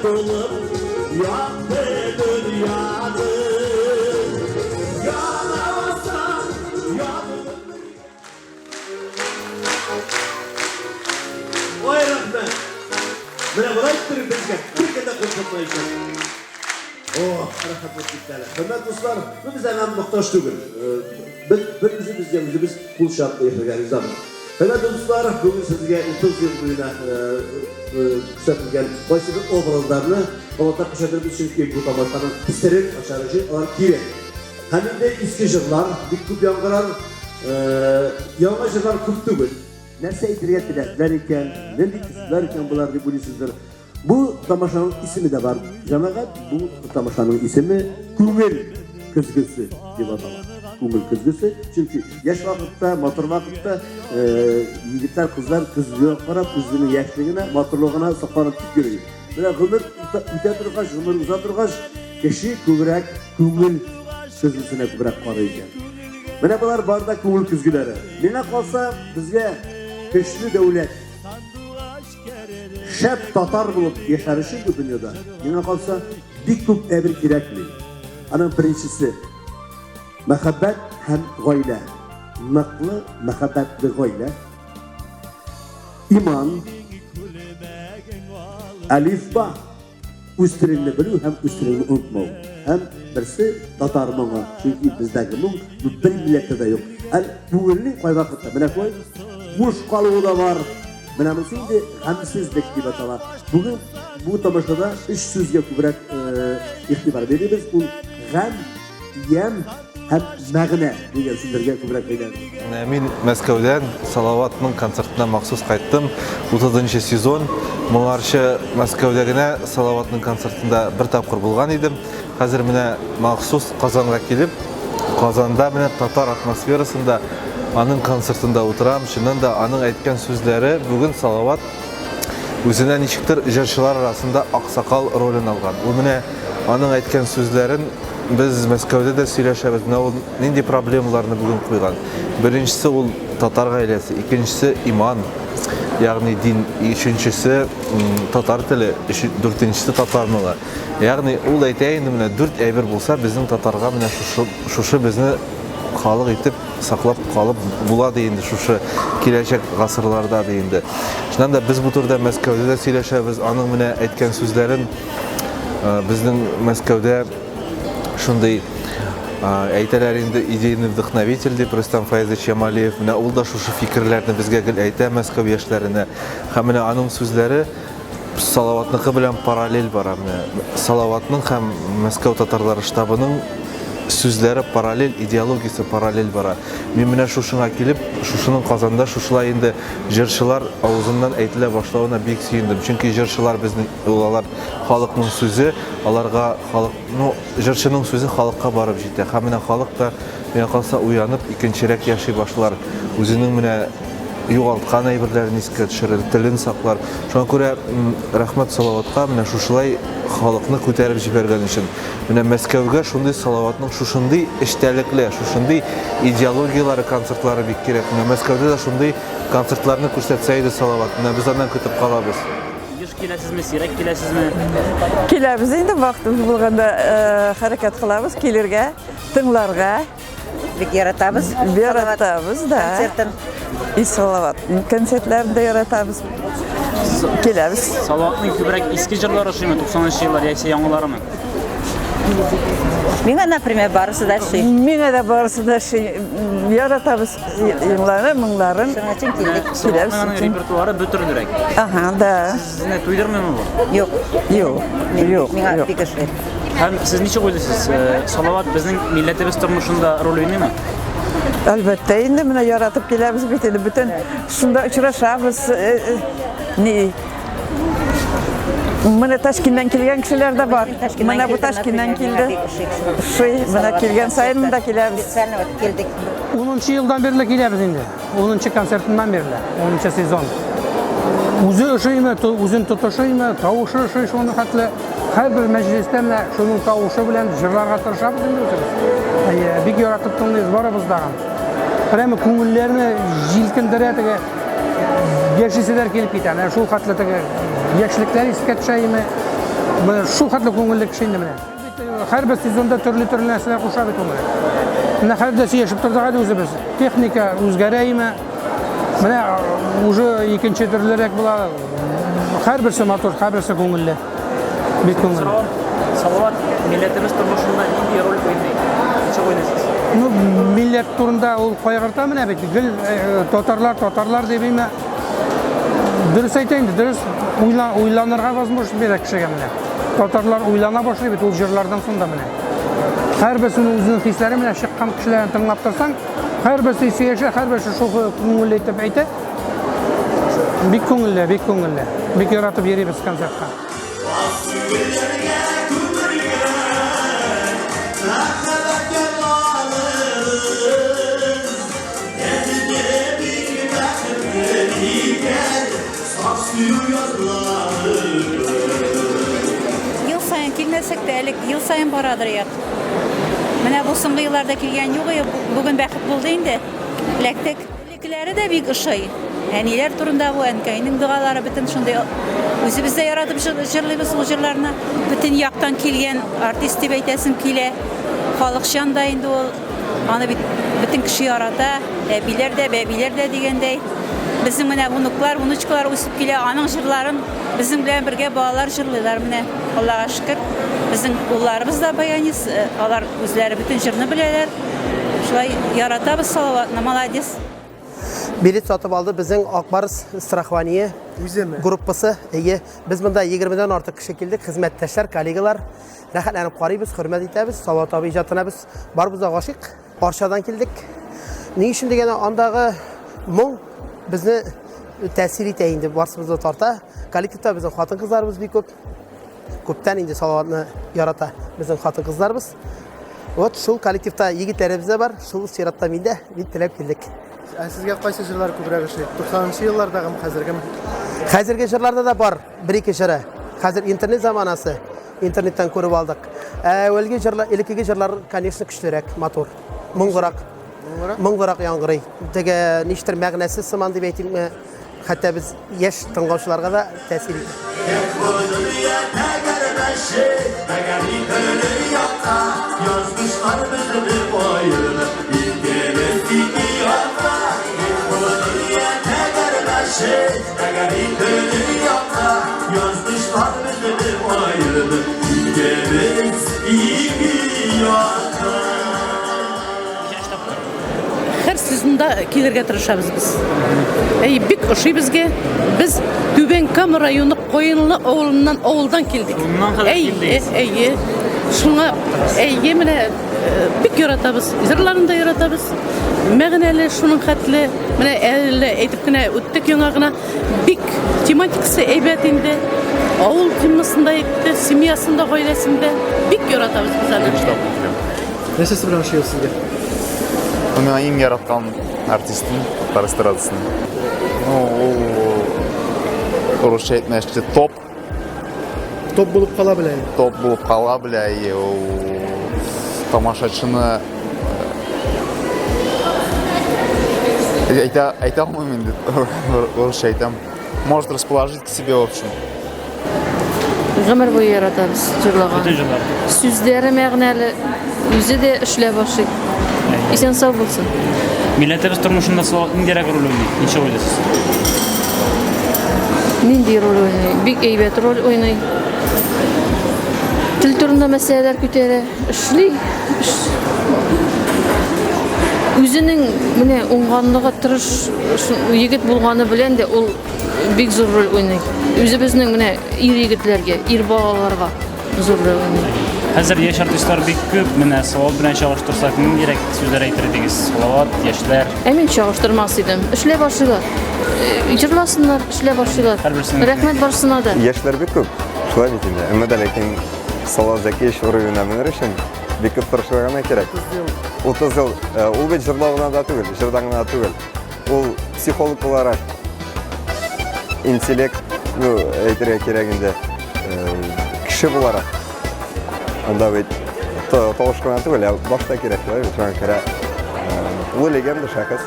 dolup yaktı dünyanı. Yanarsan yanır. Vay rahmet. Bana bıraktırın bizge. Bir kere konuşmayacağız. Oh, rahat ettiklerle. Hürmet dostlar, bu bize hem muhtaç değil. Biz kul şartlı yapacağız ama. Hürmet dostlar, bugün sizge 30 yıl boyuna küçültülgen başlıkın obrazlarını ortak kuşatırımız çünkü bu tamaşanın isterin aşağıcı olan kire. Hem de eski jırlar, dikkup yankıran, yanma jırlar kurttuğun. Nerse itiriyat dilerken, ne dikizlerken bunlar da bulisizdir. Bu tamaşanın ismi de var. Cemaat bu tamaşanın ismi Kumul Kızgısı diye adılar. Kumul Kızgısı. Çünkü yaş vakitte, motor vakitte yigitler, kızlar kızıyor. Para kızının yaşlılığına, motorluğuna saklanıp görüyor. Böyle ömür üte durgaç, ömür uzat durgaç, kişi kıvrak, Kumul Kızgısına kıvrak parayken. Böyle bunlar barda Kumul Kızgıları. Nene kalsa bizge güçlü devlet. Şep Tatar bulup yaşarışı bu dünyada. Yine kalsa bir kup evir kirekli. Anın birincisi mehabbet hem gayle. Mıklı mehabbetli gayle. İman alif ba üstünlüğünü biliyor hem üstünlüğünü unutma. Hem birisi Tatar mığı. Çünkü bizdeki mığı bu bir millette de yok. Bu ünlü koy vakitte. Bana koy. Muş kalığı da var. Benim şimdi hemsizlik gibi atalar. Bugün bu tamaşada 3 sözge kubrak ihtibar veriyoruz. Bu gam, yem, hem mağne diye sizlerge kubrak veriyoruz. Men Moskvadan Salavat'ın konsertinden maxsus qaytdım. 30-cı sezon. Monarşi Moskvadagina Salavat'ın konsertinde bir tapqır bulgan edim. Hazır mene maxsus Qozonga kelib, Qozonda mene Tatar atmosferasında anın konsertinde oturam. Şundan da anın aytgan sözleri bugün Salavat özüne nişiktir jırçılar arasında aksakal rolünü algan. O mene anın aytgan sözlerin biz Moskvada da söyleşemiz. Nindi problemlarını bugün koygan. Birincisi ol Tatar gailesi, ikincisi iman. Yani din, üçüncüsü Tatar tili, dördüncüsü Tatar mılı. Yani ol aytayın mene 4 evir bulsa bizim Tatarga mene şuşu bizni xalq etib saqlab qalıb bula deyindi şuşu keləcək ғасырларда deyindi. Şundan da biz bu turda Moskvada da söyləşəmiz. Anın mənə aytgan sözlərin bizning Moskvada şunday aytalar indi ideyni vdохновитель deb Rustam Fayzovich Yamaliyev mənə ol da şuşu fikirlərni bizə ayta Moskva yaşlarına. Həm mənə anın sözləri Salavatnıqı bilan paralel var. Salavatның һәм Moskva tatarları ştabının sözleri paralel, ideologiyası paralel bara. Men mene şuşuna kelip, şuşunun Qozonda şuşula indi jırçılar ağzından aytila başlauına bek suyundim. Çünkü jırçılar bizning ular xalqның sözü, alarga jırçının sözü xalqqa barıp җитә. Һәм менә xalq та миңа калса уянып икенчерәк яши башлар. Үзенең менә югалтқан әйберләрен искә төшерер, телен саклар. Шуңа күрә рәхмәт Салаватка менә шушылай халыкны күтәреп җибәргән өчен. Менә Мәскәүгә шундый Салаватның шушындый эчтәлекле, шушындый идеологиялары, концертлары бик кирәк. Менә Мәскәүдә дә шундый концертларны күрсәтсә иде Салават. Менә biz аннан көтеп калабыз. Еш киләсезме, сирәк киләсезме? Киләбез инде вакытыбыз булганда хәрәкәт кылабыз, килергә, тыңларга. Бик яратабыз. Яратабыз да. Концертын. И Салават. Концертләрне дә яратабыз. Киләбез. Салаватның күбрәк иске җырлары ошыймы, 90-нчы еллар яисә яңаларымы? Миңа, например, барысы да шый. Миңа да барысы да шый. Яратабыз яңларын, моңларын. Шуның өчен килдек. Салаватның репертуары бөтенрәк. Ага, да. Сезне туйдырмыймы бу? Юк. Юк. Юк. Миңа бик ошый. Һәм сез ничек уйлыйсыз? Салават безнең милләтебез тормышында роль уйныймы? Әлбәттә, инде менә яратып киләбез бит инде бөтен шунда очрашабыз. Менә Ташкенттан килгән кешеләр дә бар. Менә бу Ташкенттан килде. Шуй, менә килгән сайын да киләбез. Специально келдик. 10 yıldan beri келебез инде. 10 концертыннан бери, 10 сезон. Үзе ошыймы, үзен тотышыймы, тавышы ошый, шуны хәтле һәрбер мәҗлестә менә шуның тавышы белән җырларга тырышабыз инде. Бик яратып тыңлыйбыз барыбыз да. Прямо күңелләрне җилкендерә теге яшьселәр килеп китә. Шул хәтле теге яшьлекләр искә төшәме? Менә шу хәтле күңелле кеше инде менә. Һәрбер сезонда төрле нәрсәләр куша бит ул менә. Менә һәрдәсе яшәп тордык әле үзебез. Техника үзгәрәйме? Менә уже икенче төрлерәк була. Һәрберсе матур, һәрберсе күңелле. Бик күңелле. Салават милләтебез тормышында нинди роль уйный? Ничә уйныйсыз? Ну, милләт турында ул кайгырта менә бит. Гел татарлар дип әйтмә. Дөрес әйтәйин, дөрес уйланырга возможность бирә кешегә менә. Татарлар уйлана башлый бит ул җырлардан соңда менә. Һәрберсенең үзенең хисләре менә чыккан кешеләрне тыңлап торсаң, һәрберсе сөйләшә, һәрберсе шул күңелле итеп әйтә. Бик күңелле, бик күңелле. Бик яратып йөрибез концертка. Ел сайын килмәсәк тә әле ел сайын барадыр ят. Менә бу соңгы елларда килгән юк, бүген бәхет булды инде. Ләктек. Лекләре дә бик ошый. Әниләр турында бу әнкәйнең дугалары бөтен шундый үзебез дә яратып җырлыйбыз ул җырларны. Бөтен яктан килгән артист дип әйтәсем килә. Халыкчан да инде ул. Аны бөтен кеше ярата. Әбиләр дә, бәбиләр дә дигәндәй. Безнең менә внуклар, внучкалар үсеп килә, аның җырларын безнең белән бергә балалар җырлыйлар менә. Аллага шөкер. Безнең улларыбыз да баянист, алар үзләре бөтен җырны беләләр. Шулай яратабыз Салаватны, молодец. Билет сатып алды безнең Акбарс страхование группасы. Без монда 20-дән артык кеше килдек, хезмәттәшләр, коллегалар. Рәхәтләнеп карыйбыз, хөрмәт итәбез. Салават абый иҗатына без барыбыз гашыйк. Арчадан килдек. Ни өчен дигәндә андагы моң безне тәэсир итә инде, барсыбызны тарта. Коллективта безнең хатын-кызларыбыз бик күп. Күптән инде Салаватны ярата безнең хатын-кызларыбыз. Вот шул коллективта егетләребез дә бар. Шул сиратта миндә бит теләп килдек. Сезгә кайсы җырлар күбрәк ошый? 90-нчы еллардагымы, хәзергеме? Хәзерге җырларда да бар, бер-ике җыры. Хәзер интернет заманасы. Интернеттан күреп алдык. Әүвәлге җырлар, элеккеге җырлар, конечно, көчлерәк, матур. Моңгырак яңгырый. Теге ништер мәгънәсез сыман дип әйтимме, хәтта без яшь тыңлаучыларга да тәэсир итә. Һәр сезонда килергә тырышабыз без. Бик ошый безгә. Без Түбән Кама районы Коенлы авылдан килдек. Шуңа менә бик яратабыз. Җырларын да яратабыз. Мәгънәле шуның хәтле менә әле әйтеп кенә үттек яңа гына бик тематикасы әйбәт инде. Авыл темасында әйтте, семьясында, гаиләсендә бик яратабыз без аны. Нәрсәсе белән ошый сезгә? Мен иң яраткан артистым Татар эстрадасын. Орысча әйтмәкче топ булып кала белә. Топ булып кала белә. Тамашачыны әйтә алмыйм инде. Орысча әйтәм. Может расположить к себе в общем. Гомер буе яратабыз җырлаган. Сүзләре мәгънәле, үзе дә эшләп башлый. Исән сау булсын. Милләтебез тормышында Салават нинди роль уйный? Ничә уйлыйсыз? Нинди роль уйный? Бик әйбәт роль уйный. Тел турында мәсьәләләр күтәрә, эшли. Үзенең менә уңганлыгы тырыш егет булганы белән дә ул бик зур роль уйный. Үзебезнең менә ир егетләргә, ир балаларга зур роль уйный. Хәзер яшь артистлар бик күп, менә Салават белән чагыштырсак, ниндирәк сүзләр әйтер идегез? Салават, яшьләр. Мин чагыштырмас идем. Эшләп башлыйлар. Җырласыннар, эшләп башлыйлар. Рәхмәт барсына да. Яшьләр бик күп. Шулай бит инде. Әмма дә ләкин Салават Зәкиев уровенә менер өчен бик күп тырышлыгына кирәк. 30 ел ул бит җырлаудан да түгел, җырдан гына түгел. Ул психолог буларак интеллект, әйтергә кирәк инде, кеше буларак. Анда бит тавышкана түгел, башта кирәк, шуңа күрә ул легенда шәхес.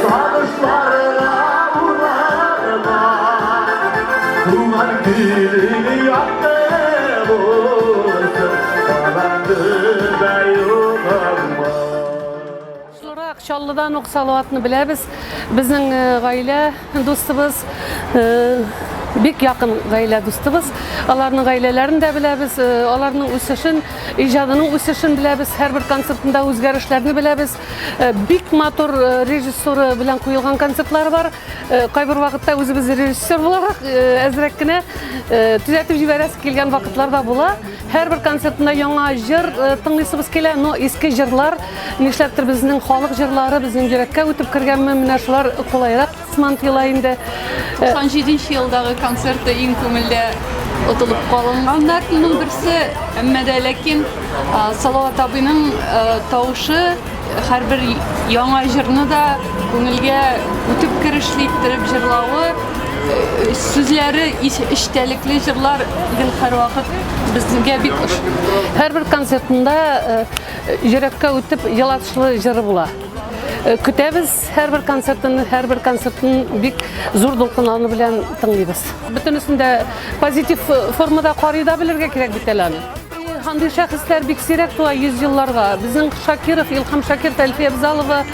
Sağışlarına uğrarlar. Şallıdan ok salavatını bileriz. Bizim gaile dostumuz, bek yakın gaile dostumuz. Onların gailelerini de bileriz. Onların üsüşün, icadının üsüşün bileriz. Her bir konsertinde özgürlüklerini bileriz. Bek motor rejissörü bilen koyulgan konsertler var. Kaybır vakitte özümüz rejissör olarak ezrekkine düzeltip jiberesi kelgen vakitlarda bula. Her bir konsertinde yana jır tınlısımız kele, no eski jırlar, nişleptir bizning halk jırları bizning yürekке ötüp kirgen meminaşlar kolayrak smantilayında. 97 yıldagi konsertda eng ko'ngilda o'tilib qolinganlarning birisi, ammo lekin Salovat abining tovushi har bir yangi jırni da ko'ngilga o'tib kirishliktirib jırlawi, so'zlari ishtalikli jırlar har vaqt bizga bek her bir konsertinde yürekke ötüp yalatışlı jırı bula. Kütəbiz her bir konsertin bek zor dolqunlarını bilen tınlıyız. Bütün üstünde pozitif formada qarayda bilirge kerek bitelerni. Hangi şahıslar bek sirek tuğa 100 yıllarga. Bizim Şakirov, İlham Şakir, Təlfiye Bizalova,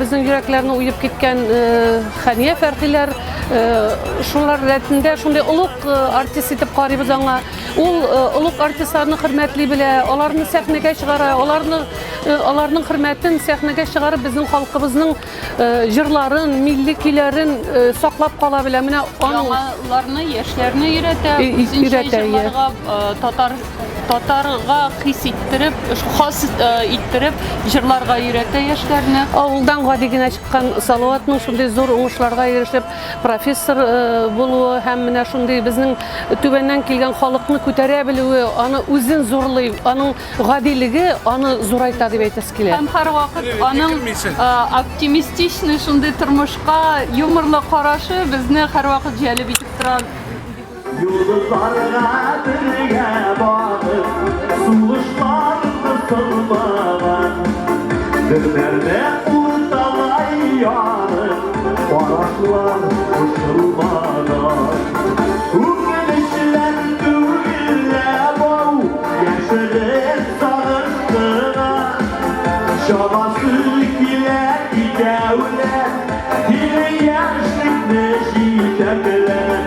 bizim yüreklerini uyup gitken Haniye Ferhiler, şunlar rətində şunday uluq artist etib qarayız ona. Ol uluq artistlarını hürmetli bile, onlarını səhnəyə çıxara, onlarının hürmetin səhnəyə çıxarıb bizim xalqımızın jırların, milli kuyların saklap qala bile. Yangalarını, yaşlarını öyrətə, Tatarga his ettirip, xas ettirip, jırlarga öyrətə yaşlarını. Avuldan qadigine çıkan Salavatның şunday zor oңышlarga erişip professor buluğu hem mine şunday bizning tübenden kelgen halkını көтәрә bilüğü, onu özün zorlayıp, onun gadiligi onu zorayta dep aytası kile. Hem her vakit onun optimistичный şunday turmuşqa yumorli qaraşı bizni her vakit jalb etip turan. Yıldızlarına birge bakıp suluşlarını sılmadan Dönerde urtalay yanıp Baraşlar uçulmadan Bu gelişler düğülle boğ Yaşarır sarıştığına Şabası ile gidevler Dili yaşlık neşitekler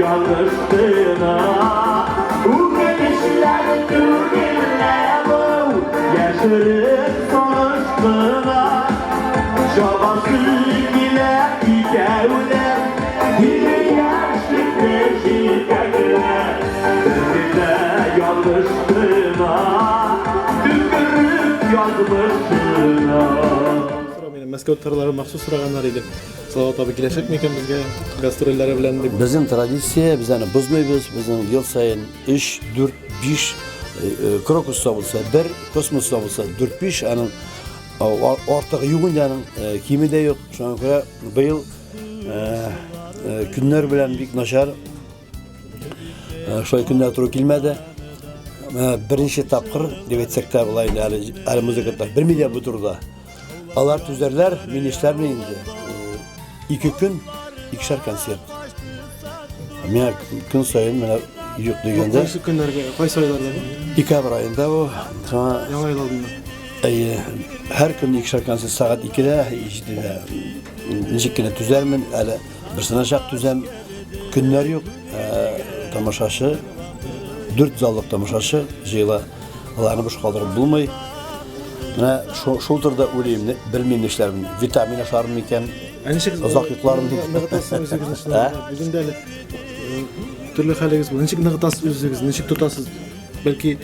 yanlıştığına Bu gelişler düğünle bu Yaşarıp sonuçtığına Şabası ile gidevler Dili yaşlık neşitekler Dönüde yanlıştığına Tükürüp yazmıştığına Moskva tırları maxsus suraganlar edi. Salavat abi kelешек mi ekan bizga gastrollari bilan deb? Bizim tradisiya, biz ani buzmaymiz. Bizim yıl sayın 3, 4, 5 krokus bolsa 1, kosmos bolsa 4, 5 aның ortaq yugunjanın kimi de yok. Şuna göre bu yıl günler bilen bek naşar. Şoy günler turu kelmedi. Birinci tapqır deb aytsak da bulay ali muzikantlar 1 milyon bu turda. Alar tüzerler, minişler mi indi? 2 gün, 2'şer konsert. Mene gün sayın, mene yok degende. Qaysi günlerge, qaysi aylarda bu? 2 ayında bu. Yangi yıl aldığında. Her gün 2'şer konsert saat 2'de, işte nijikine tüzermin, ali birsine şaq tüzem. Günler yok. Tamaşaşı 4 zallık tamaşaşı jeyla alarını boş kaldırıp bulmay. Mene şol turda öleyim, bilmeyim neşlerim. Vitamin aşarım iken, uzak yutlarım deyip. Nığıtasız özünüzün içinde. Bugün de öyle türlü haliniz bu. Nişik nığıtasız özünüz, nişik tutasız. Belki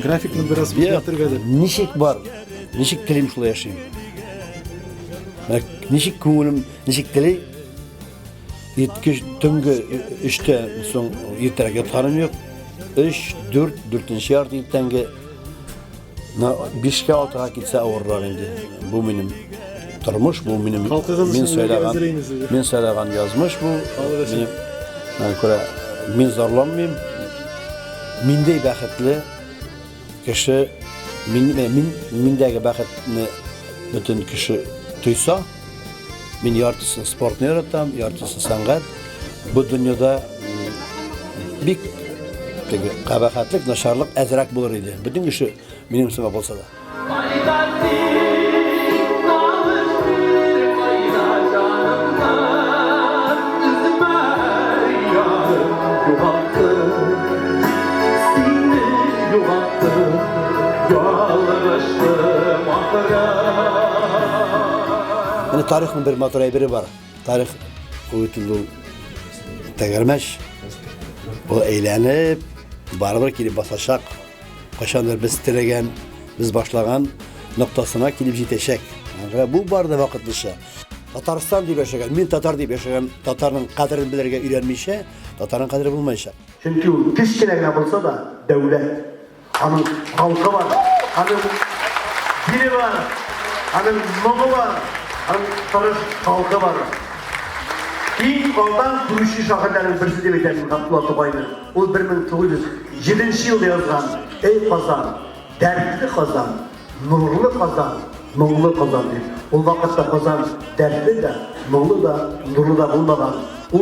grafikini biraz yaptırgadır. Nişik var, nişik dilim şula yaşayayım. Nişik köngülüm, nişik dili. Yetkiş tüngü 3'ten son yeterek yatkanım yok. 3, 4, 4. yardı yiptenge 5'ke 6'ga gitse ağırlar indi. Bu benim turmuş, bu benim men söylegan yazmış bu. Benim men zorlanmayayım. Mendey baxetli kişi mendeki baxetni bütün kişi duysa, men yartısı sportni yaratam, yartısı sanat. bu dünyada bir kabahatlik, naşarlık ezrak bulur idi. Bütün işi benim sebep olsa da. Yani tarihin bir maturayı biri var. Tarih uyutuldu tegermeş. O eğlenip barbar kilip basacak. Kaşandır biz tiregen, biz başlagan noktasına kilip jiteşek. Yani bu barda vakit dışı. Tataristan deyip yaşayan, min Tatar deyip yaşayan Tatar'ın kadrini bilirge ürenmişe, Tatar'ın kadri bulmayacak. Çünkü o kiçkinegine bulsa da devlet, onun halkı var, onun dili var, onun mumu var, onun tarış halkı var. İlk ondan duruşu şahitlerin birisi de biten Abdullah Topay'ın. O 1907 yılda yazgan ey kazan, dertli kazan, nurlu kazan, nurlu kazan deyip. O vakitte kazan dertli de, nurlu da, nurlu da bulmadan. O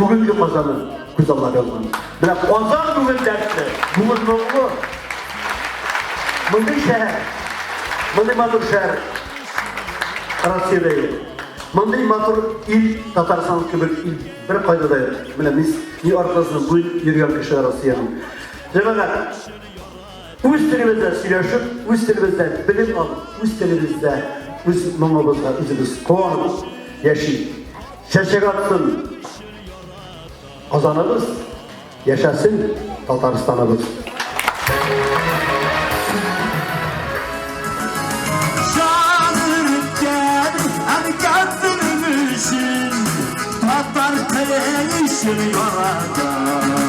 bugünkü kazanı güzeller yazgan. Bırak kazan bugün dertli, bugün nurlu. Mındı şehir, mındı matur şehir, Rusya'dayım. Mındı matur il, Tatarsan gibi il, bir kaydadayım. Biz New York'tasın, bu yürüyen kişi Rusya'nın. Cemaat, üç dilimizde söyleşip, üç dilimizde bilim alıp, üç dilimizde, üç mamamızda üzümüz koğanıp, yaşayıp, şaşak atsın, kazanırız, yaşasın Tataristan'ımız. Tatar kaleşin yorada